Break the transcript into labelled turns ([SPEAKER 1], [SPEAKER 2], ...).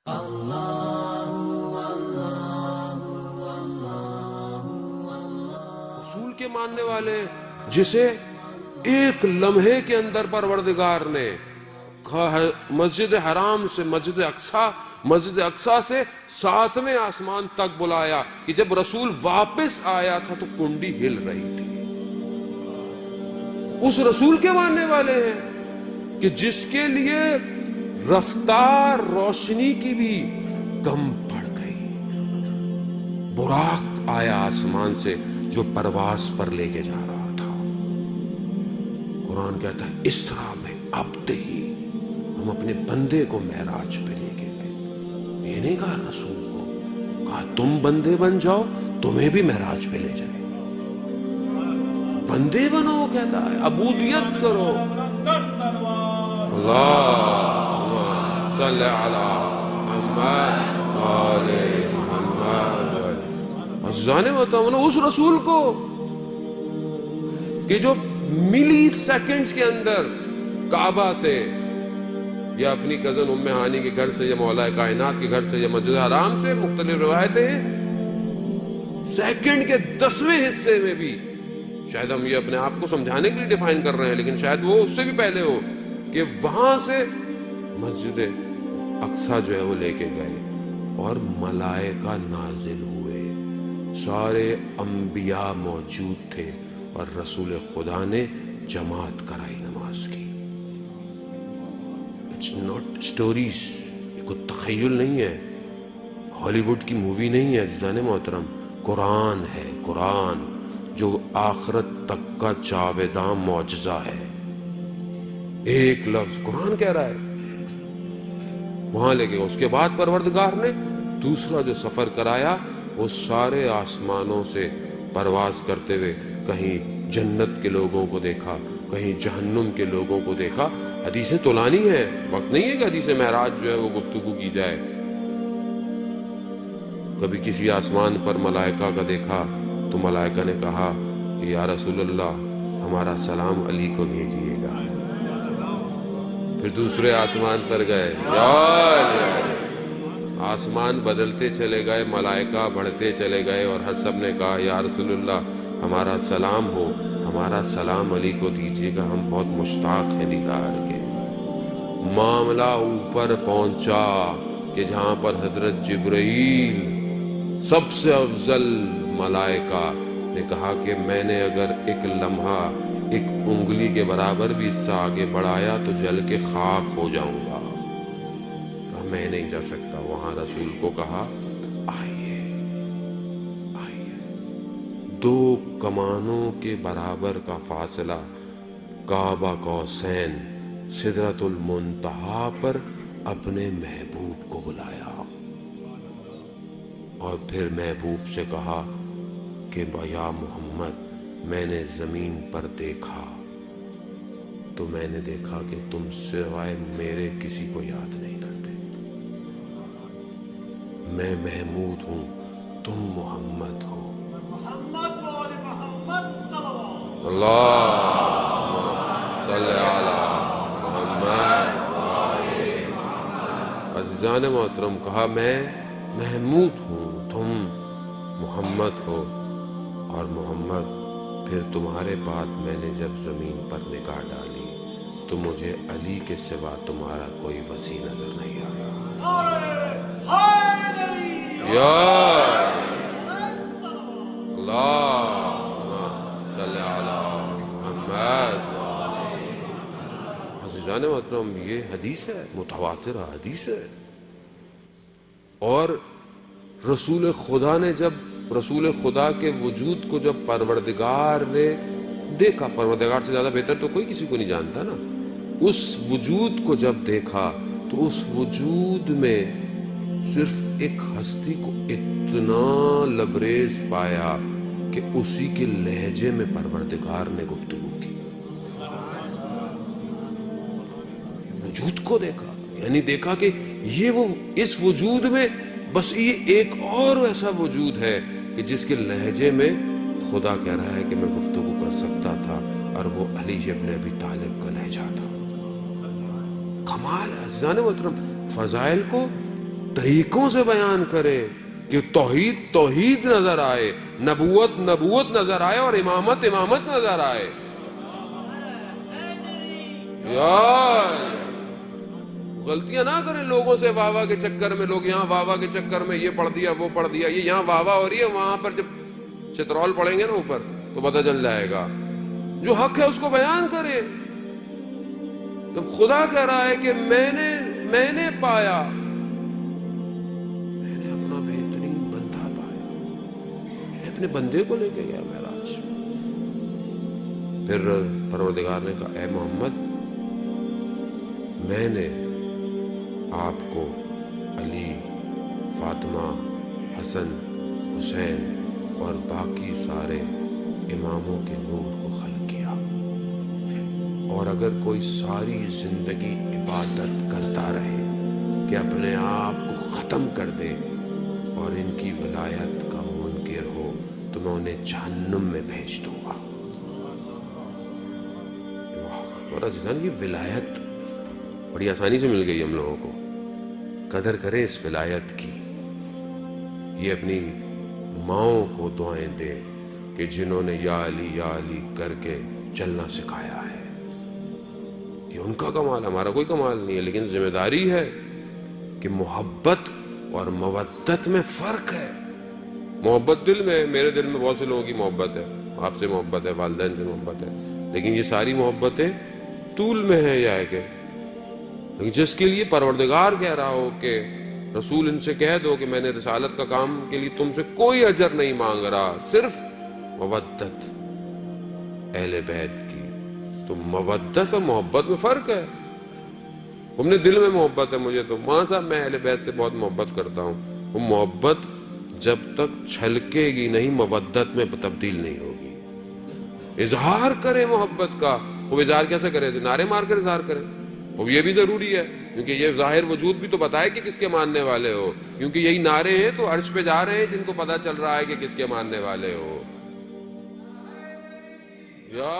[SPEAKER 1] رسول کے ماننے والے جسے ایک لمحے کے اندر پروردگار نے مسجد حرام سے مسجد اقصیٰ سے 7ویں آسمان تک بلایا کہ جب رسول واپس آیا تھا تو کنڈی ہل رہی تھی. اس رسول کے ماننے والے ہیں کہ جس کے لیے رفتار روشنی کی بھی کم پڑ گئی. براق آیا آسمان سے جو پرواز پر لے کے جا رہا تھا. قرآن کہتا ہے اسرا میں عبد ہی، ہم اپنے بندے کو معراج پہ لے کے گئے. یہ نہیں کہا رسول کو، کہا تم بندے بن جاؤ، تمہیں بھی معراج پہ لے جائے. بندے بنو کہتا ہے، عبودیت کرو. اللہم صلی علی محمد وآل محمد. عزیزانے بتاؤ اس رسول کو کہ جو ملی سیکنڈز کے اندر کعبہ سے یا اپنی کزن ام ہانی کے گھر سے یا مولا کائنات کے گھر سے یا مسجد حرام سے، مختلف روایتیں ہیں، سیکنڈ کے 10ویں حصے میں بھی، شاید ہم یہ اپنے آپ کو سمجھانے کے لیے ڈیفائن کر رہے ہیں لیکن شاید وہ اس سے بھی پہلے ہو، کہ وہاں سے مسجد اقصیٰ جو ہے وہ لے کے گئے اور ملائکہ نازل ہوئے. سارے انبیاء موجود تھے اور رسول خدا نے جماعت کرائی نماز کی. اٹس ناٹ سٹوریز، یہ کوئی تخیل نہیں ہے، ہالی ووڈ کی مووی نہیں ہے عزیزان محترم. قرآن ہے، قرآن جو آخرت تک کا جاوداں معجزہ ہے. ایک لفظ قرآن کہہ رہا ہے، وہاں لے کے اس کے بعد پروردگار نے دوسرا جو سفر کرایا وہ سارے آسمانوں سے پرواز کرتے ہوئے کہیں جنت کے لوگوں کو دیکھا، کہیں جہنم کے لوگوں کو دیکھا. حدیث طولانی ہے، وقت نہیں ہے کہ حدیث معراج جو ہے وہ گفتگو کی جائے. کبھی کسی آسمان پر ملائکہ کا دیکھا تو ملائکہ نے کہا یا رسول اللہ ہمارا سلام علی کو بھیجیے گا. پھر دوسرے آسمان پر گئے، آسمان بدلتے چلے گئے، ملائکہ بڑھتے چلے گئے اور ہر سب نے کہا یا رسول اللہ ہمارا سلام ہو، ہمارا سلام علی کو دیجیے گا، ہم بہت مشتاق ہیں دیدار کے. معاملہ اوپر پہنچا کہ جہاں پر حضرت جبرائیل سب سے افضل ملائکہ نے کہا کہ میں نے اگر ایک لمحہ ایک انگلی کے برابر بھی حصہ آگے بڑھایا تو جل کے خاک ہو جاؤں گا. کہا میں نہیں جا سکتا. وہاں رسول کو کہا آئیے آئیے. 2 کمانوں کے برابر کا فاصلہ، کعبہ قوسین، سدرۃ المنتہا پر اپنے محبوب کو بلایا اور پھر محبوب سے کہا کہ یا محمد میں نے زمین پر دیکھا تو میں نے دیکھا کہ تم سوائے میرے کسی کو یاد نہیں کرتے. میں محمود ہوں، تم محمد ہو. اللہم صلی علی محمد. عزیزان محترم کہا میں محمود ہوں، تم محمد ہو. اور محمد پھر تمہارے بعد میں نے جب زمین پر نگاہ ڈالی تو مجھے علی کے سوا تمہارا کوئی وسیع نظر نہیں آیا. یا اللہم صلی علی محمد. عزیزان محترم یہ حدیث ہے، متواتر حدیث ہے. اور رسول خدا نے جب رسول خدا کے وجود کو جب پروردگار نے دیکھا، پروردگار سے زیادہ بہتر تو کوئی کسی کو نہیں جانتا نا، اس وجود کو جب دیکھا تو اس وجود میں صرف ایک ہستی کو اتنا لبریز پایا کہ اسی کے لہجے میں پروردگار نے گفتگو کی. وجود کو دیکھا، یعنی دیکھا کہ یہ وہ اس وجود میں بس یہ ایک اور ایسا وجود ہے کہ جس کے لہجے میں خدا کہہ رہا ہے کہ میں گفتگو کر سکتا تھا، اور وہ علی ابن ابی طالب کا لہجہ تھا. کمال عزیزان محترم. فضائل کو طریقوں سے بیان کریں کہ توحید توحید نظر آئے، نبوت نبوت نظر آئے، اور امامت امامت نظر آئے. یار غلطیاں نہ کریں لوگوں سے واہ واہ کے چکر میں. لوگ یہاں واہ واہ کے چکر میں یہ پڑھ دیا وہ پڑھ دیا، یہ یہاں واہ واہ ہو رہی ہے، وہاں پر جب چترول پڑھیں گے نا اوپر تو پتہ چل جائے گا. جو حق ہے اس کو بیان کرے. جب خدا کہہ رہا ہے کہ میں نے پایا، میں نے اپنا بہترین بندہ پایا، میں اپنے بندے کو لے کے گیا معراج. پھر پروردگار نے کہا اے محمد، میں نے آپ کو علی، فاطمہ، حسن، حسین اور باقی سارے اماموں کے نور کو خلق کیا، اور اگر کوئی ساری زندگی عبادت کرتا رہے کہ اپنے آپ کو ختم کر دے اور ان کی ولایت کا منکر ہو تو میں انہیں جہنم میں بھیج دوں گا. اور عزیزان یہ ولایت بڑی آسانی سے مل گئی ہم لوگوں کو. قدر کریں اس ولایت کی. یہ اپنی ماؤں کو دعائیں دیں کہ جنہوں نے یا علی کر کے چلنا سکھایا ہے. یہ ان کا کمال، ہمارا کوئی کمال نہیں ہے. لیکن ذمہ داری ہے کہ محبت اور مودت میں فرق ہے. محبت دل میں، میرے دل میں بہت سے لوگوں کی محبت ہے، آپ سے محبت ہے، والدین سے محبت ہے، لیکن یہ ساری محبتیں طول میں ہیں یا ہے کہ جس کے لیے پروردگار کہہ رہا ہو کہ رسول ان سے کہہ دو کہ میں نے رسالت کا کام کے لیے تم سے کوئی اجر نہیں مانگ رہا، صرف مودت اہل بیت کی. تو مودت اور محبت میں فرق ہے. تم نے دل میں محبت ہے مجھے، تو مولانا صاحب میں اہل بیت سے بہت محبت کرتا ہوں. وہ محبت جب تک چھلکے گی نہیں مودت میں تبدیل نہیں ہوگی. اظہار کرے محبت کا. وہ اظہار کیسے کرے؟ نعرے مار کر اظہار کرے. وہ یہ بھی ضروری ہے کیونکہ یہ ظاہر وجود بھی تو بتائے کہ کس کے ماننے والے ہو. کیونکہ یہی نعرے ہیں تو عرش پہ جا رہے ہیں جن کو پتا چل رہا ہے کہ کس کے ماننے والے ہو. یا